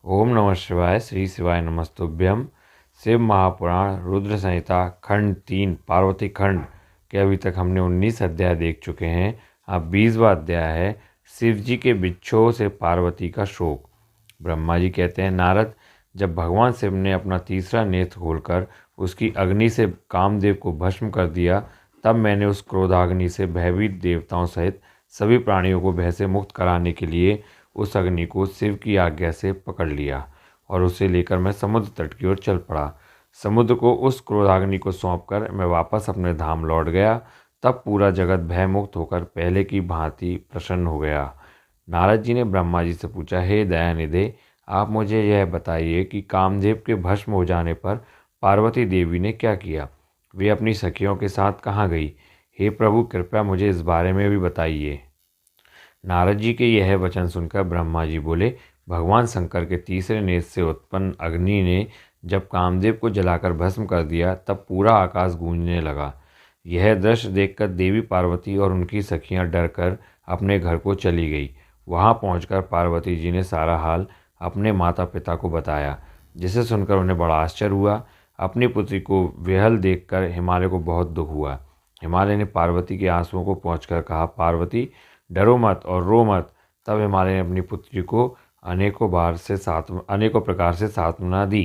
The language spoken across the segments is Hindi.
ओम नमः शिवाय। श्री शिवाय नमस्तुभ्यम। शिव महापुराण रुद्र संहिता खंड 3 पार्वती खंड के अभी तक हमने 19 अध्याय देख चुके हैं। अब 20वां अध्याय है शिव जी के बिच्छों से पार्वती का शोक। ब्रह्मा जी कहते हैं, नारद, जब भगवान शिव ने अपना तीसरा नेत्र खोलकर उसकी अग्नि से कामदेव को भस्म कर दिया, तब मैंने उस क्रोधाग्नि से भयभीत देवताओं सहित सभी प्राणियों को भय से मुक्त कराने के लिए उस अग्नि को शिव की आज्ञा से पकड़ लिया और उसे लेकर मैं समुद्र तट की ओर चल पड़ा। समुद्र को उस क्रोधाग्नि को सौंपकर मैं वापस अपने धाम लौट गया। तब पूरा जगत भय मुक्त होकर पहले की भांति प्रसन्न हो गया। नारद जी ने ब्रह्मा जी से पूछा, हे दयानिधे, आप मुझे यह बताइए कि कामदेव के भस्म हो जाने पर पार्वती देवी ने क्या किया? वे अपनी सखियों के साथ कहाँ गई? हे प्रभु, कृपया मुझे इस बारे में भी बताइए। नारद जी के यह वचन सुनकर ब्रह्मा जी बोले, भगवान शंकर के तीसरे नेत्र से उत्पन्न अग्नि ने जब कामदेव को जलाकर भस्म कर दिया, तब पूरा आकाश गूंजने लगा। यह दृश्य देखकर देवी पार्वती और उनकी सखियां डरकर अपने घर को चली गई। वहां पहुंचकर पार्वती जी ने सारा हाल अपने माता पिता को बताया, जिसे सुनकर उन्हें बड़ा आश्चर्य हुआ। अपनी पुत्री को विहल देखकर हिमालय को बहुत दुख हुआ। हिमालय ने पार्वती के आंसुओं को पहुँचकर कहा, पार्वती, डरो मत और रो मत। तब हिमालय ने अपनी पुत्री को अनेकों प्रकार से सांत्वना दी।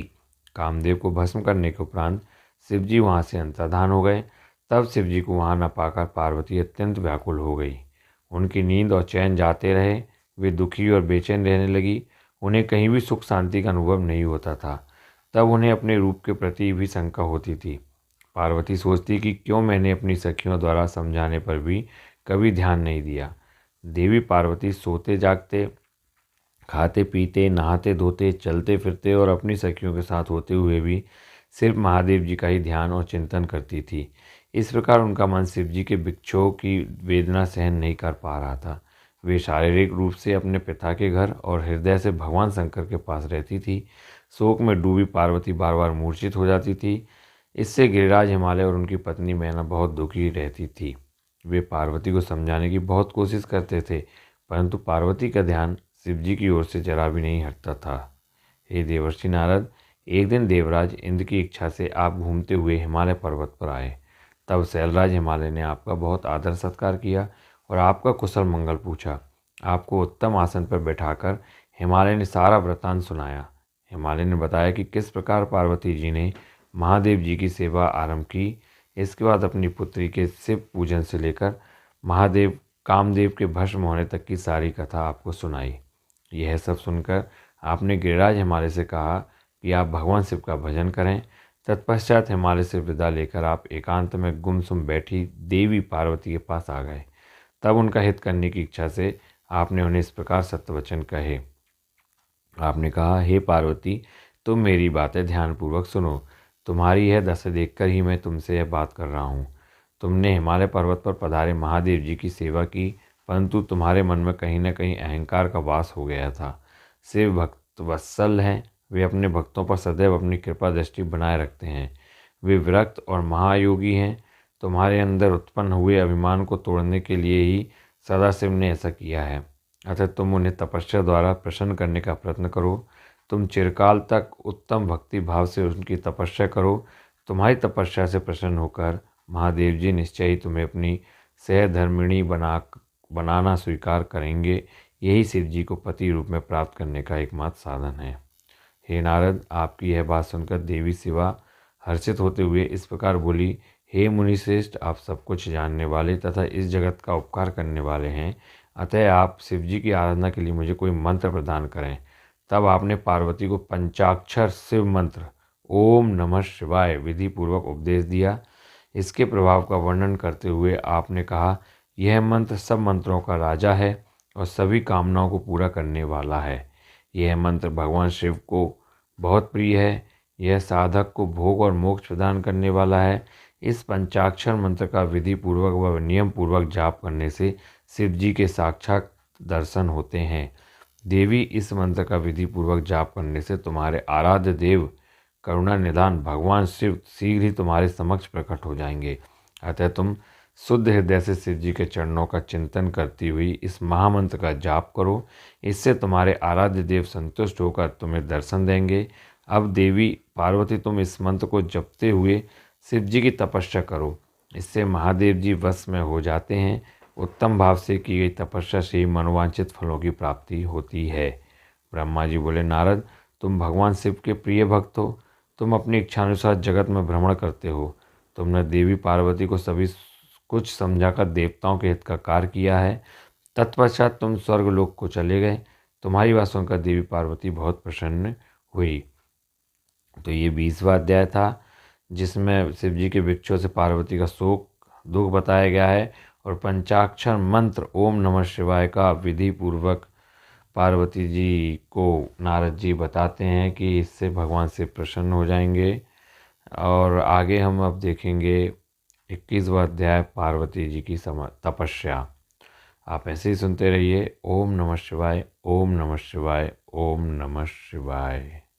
कामदेव को भस्म करने के उपरांत शिव जी वहाँ से अंतर्धान हो गए। तब शिव जी को वहाँ न पाकर पार्वती अत्यंत व्याकुल हो गई। उनकी नींद और चैन जाते रहे। वे दुखी और बेचैन रहने लगी। उन्हें कहीं भी सुख शांति का अनुभव नहीं होता था। तब उन्हें अपने रूप के प्रति भी शंका होती थी। पार्वती सोचती कि क्यों मैंने अपनी सखियों द्वारा समझाने पर भी कभी ध्यान नहीं दिया। देवी पार्वती सोते जागते, खाते पीते, नहाते धोते, चलते फिरते और अपनी सखियों के साथ होते हुए भी सिर्फ महादेव जी का ही ध्यान और चिंतन करती थी। इस प्रकार उनका मन शिव जी के विक्षोभ की वेदना सहन नहीं कर पा रहा था। वे शारीरिक रूप से अपने पिता के घर और हृदय से भगवान शंकर के पास रहती थी। शोक में डूबी पार्वती बार बार मूर्छित हो जाती थी। इससे गिरिराज, हिमालय और उनकी पत्नी मैना बहुत दुखी रहती थी। वे पार्वती को समझाने की बहुत कोशिश करते थे, परंतु पार्वती का ध्यान शिव जी की ओर से जरा भी नहीं हटता था। हे देवर्षि नारद, एक दिन देवराज इंद्र की इच्छा से आप घूमते हुए हिमालय पर्वत पर आए। तब शैलराज हिमालय ने आपका बहुत आदर सत्कार किया और आपका कुशल मंगल पूछा। आपको उत्तम आसन पर बैठाकर हिमालय ने सारा वृत्तांत सुनाया। हिमालय ने बताया कि किस प्रकार पार्वती जी ने महादेव जी की सेवा आरंभ की। इसके बाद अपनी पुत्री के शिव पूजन से लेकर महादेव कामदेव के भस्म होने तक की सारी कथा आपको सुनाई। यह सब सुनकर आपने गिरिराज हिमालय से कहा कि आप भगवान शिव का भजन करें। तत्पश्चात हिमालय से विदा लेकर आप एकांत में गुमसुम बैठी देवी पार्वती के पास आ गए। तब उनका हित करने की इच्छा से आपने उन्हें इस प्रकार सत्यवचन कहे। आपने कहा, हे पार्वती, तुम मेरी बातें ध्यानपूर्वक सुनो। तुम्हारी यह दशा देखकर ही मैं तुमसे यह बात कर रहा हूँ। तुमने हिमालय पर्वत पर पधारे महादेव जी की सेवा की, परंतु तुम्हारे मन में कहीं न कहीं अहंकार का वास हो गया था। शिव भक्त वत्सल हैं। वे अपने भक्तों पर सदैव अपनी कृपा दृष्टि बनाए रखते हैं। वे विरक्त और महायोगी हैं। तुम्हारे अंदर उत्पन्न हुए अभिमान को तोड़ने के लिए ही सदाशिव ने ऐसा किया है। अतः तुम उन्हें तपस्या द्वारा प्रसन्न करने का प्रयत्न करो। तुम चिरकाल तक उत्तम भक्ति भाव से उनकी तपस्या करो। तुम्हारी तपस्या से प्रसन्न होकर महादेव जी निश्चय ही तुम्हें अपनी सहधर्मिणी बनाना स्वीकार करेंगे। यही शिव जी को पति रूप में प्राप्त करने का एकमात्र साधन है। हे नारद, आपकी यह बात सुनकर देवी शिवा हर्षित होते हुए इस प्रकार बोली, हे मुनिश्रेष्ठ, आप सब कुछ जानने वाले तथा इस जगत का उपकार करने वाले हैं। अतः आप शिव जी की आराधना के लिए मुझे कोई मंत्र प्रदान करें। तब आपने पार्वती को पंचाक्षर शिव मंत्र ओम नमः शिवाय विधि पूर्वक उपदेश दिया। इसके प्रभाव का वर्णन करते हुए आपने कहा, यह मंत्र सब मंत्रों का राजा है और सभी कामनाओं को पूरा करने वाला है। यह मंत्र भगवान शिव को बहुत प्रिय है। यह साधक को भोग और मोक्ष प्रदान करने वाला है। इस पंचाक्षर मंत्र का विधि पूर्वक व नियम पूर्वक जाप करने से शिव जी के साक्षात दर्शन होते हैं। देवी, इस मंत्र का विधि पूर्वक जाप करने से तुम्हारे आराध्य देव करुणा निधान भगवान शिव शीघ्र ही तुम्हारे समक्ष प्रकट हो जाएंगे। अतः तुम शुद्ध हृदय से शिव जी के चरणों का चिंतन करती हुई इस महामंत्र का जाप करो। इससे तुम्हारे आराध्य देव संतुष्ट होकर तुम्हें दर्शन देंगे। अब देवी पार्वती तुम इस मंत्र को जपते हुए शिव जी की तपस्या करो। इससे महादेव जी वश में हो जाते हैं। उत्तम भाव से की गई तपस्या से ही मनोवांछित फलों की प्राप्ति होती है। ब्रह्मा जी बोले, नारद तुम भगवान शिव के प्रिय भक्त हो। तुम अपनी इच्छानुसार जगत में भ्रमण करते हो। तुमने देवी पार्वती को सभी कुछ समझाकर देवताओं के हित का कार्य किया है। तत्पश्चात तुम स्वर्गलोक को चले गए। तुम्हारी बात सुनकर देवी पार्वती बहुत प्रसन्न हुई। तो ये 20वां अध्याय था, जिसमें शिव जी के भिक्षुओं से पार्वती का शोक दुख बताया गया है और पंचाक्षर मंत्र ओम नमः शिवाय का विधि पूर्वक पार्वती जी को नारद जी बताते हैं कि इससे भगवान से प्रसन्न हो जाएंगे। और आगे हम अब देखेंगे 21वां अध्याय पार्वती जी की तपस्या। आप ऐसे ही सुनते रहिए। ओम नमः शिवाय, ओम नमः शिवाय, ओम नमः शिवाय।